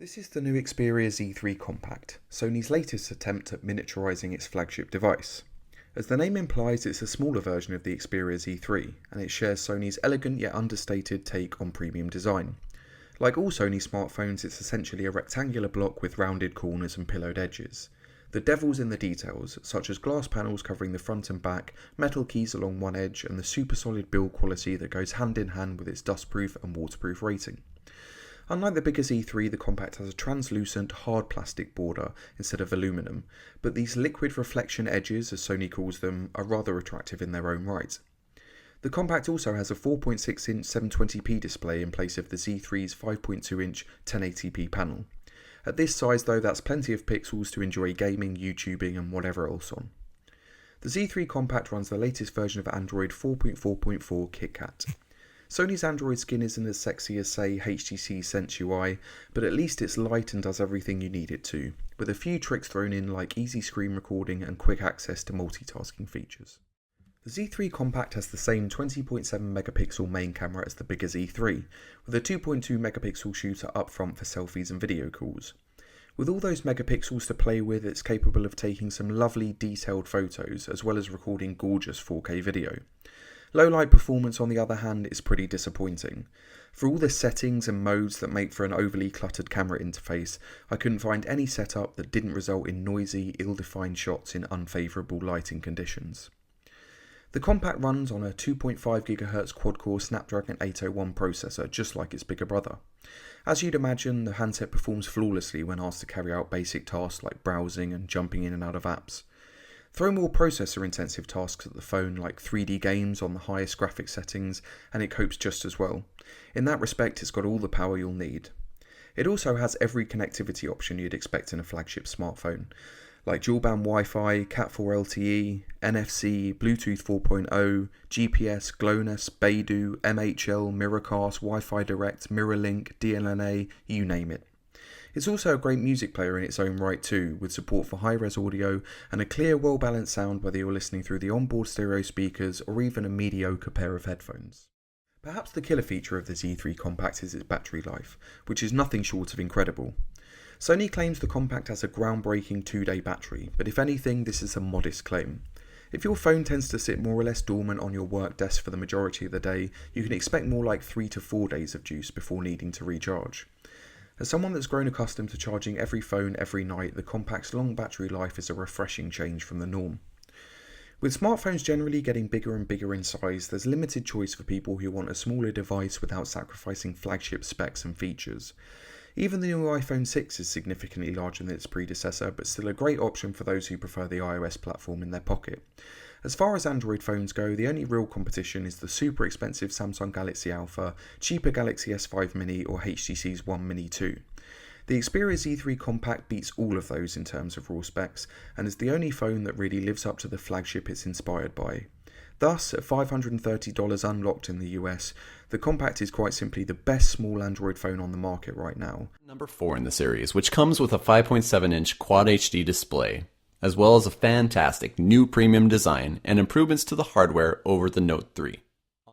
This is the new Xperia Z3 Compact, Sony's latest attempt at miniaturizing its flagship device. As the name implies, it's a smaller version of the Xperia Z3, and it shares Sony's elegant yet understated take on premium design. Like all Sony smartphones, it's essentially a rectangular block with rounded corners and pillowed edges. The devil's in the details, such as glass panels covering the front and back, metal keys along one edge, and the super solid build quality that goes hand in hand with its dustproof and waterproof rating. Unlike the bigger Z3, the Compact has a translucent, hard plastic border instead of aluminum, but these liquid reflection edges, as Sony calls them, are rather attractive in their own right. The Compact also has a 4.6-inch 720p display in place of the Z3's 5.2-inch 1080p panel. At this size though, that's plenty of pixels to enjoy gaming, YouTubing and whatever else on. The Z3 Compact runs the latest version of Android 4.4.4 KitKat. Sony's Android skin isn't as sexy as, say, HTC Sense UI, but at least it's light and does everything you need it to, with a few tricks thrown in like easy screen recording and quick access to multitasking features. The Z3 Compact has the same 20.7 megapixel main camera as the bigger Z3, with a 2.2 megapixel shooter up front for selfies and video calls. With all those megapixels to play with, it's capable of taking some lovely detailed photos as well as recording gorgeous 4K video. Low light performance on the other hand is pretty disappointing. For all the settings and modes that make for an overly cluttered camera interface, I couldn't find any setup that didn't result in noisy, ill-defined shots in unfavourable lighting conditions. The Compact runs on a 2.5 GHz quad-core Snapdragon 801 processor, just like its bigger brother. As you'd imagine, the handset performs flawlessly when asked to carry out basic tasks like browsing and jumping in and out of apps. Throw more processor-intensive tasks at the phone like 3D games on the highest graphics settings and it copes just as well. In that respect, it's got all the power you'll need. It also has every connectivity option you'd expect in a flagship smartphone, like dual-band Wi-Fi, Cat4 LTE, NFC, Bluetooth 4.0, GPS, GLONASS, Beidou, MHL, Miracast, Wi-Fi Direct, MirrorLink, DLNA, you name it. It's also a great music player in its own right too, with support for high-res audio and a clear, well-balanced sound whether you're listening through the onboard stereo speakers or even a mediocre pair of headphones. Perhaps the killer feature of the Z3 Compact is its battery life, which is nothing short of incredible. Sony claims the Compact has a groundbreaking 2-day battery, but if anything, this is a modest claim. If your phone tends to sit more or less dormant on your work desk for the majority of the day, you can expect more like 3 to 4 days of juice before needing to recharge. As someone that's grown accustomed to charging every phone every night, the Compact's long battery life is a refreshing change from the norm. With smartphones generally getting bigger and bigger in size, there's limited choice for people who want a smaller device without sacrificing flagship specs and features. Even the new iPhone 6 is significantly larger than its predecessor, but still a great option for those who prefer the iOS platform in their pocket. As far as Android phones go, the only real competition is the super expensive Samsung Galaxy Alpha, cheaper Galaxy S5 Mini or HTC's One Mini 2. The Xperia Z3 Compact beats all of those in terms of raw specs, and is the only phone that really lives up to the flagship it's inspired by. Thus, at $530 unlocked in the US, the Compact is quite simply the best small Android phone on the market right now. Number 4 in the series, which comes with a 5.7-inch Quad HD display, as well as a fantastic new premium design and improvements to the hardware over the Note 3.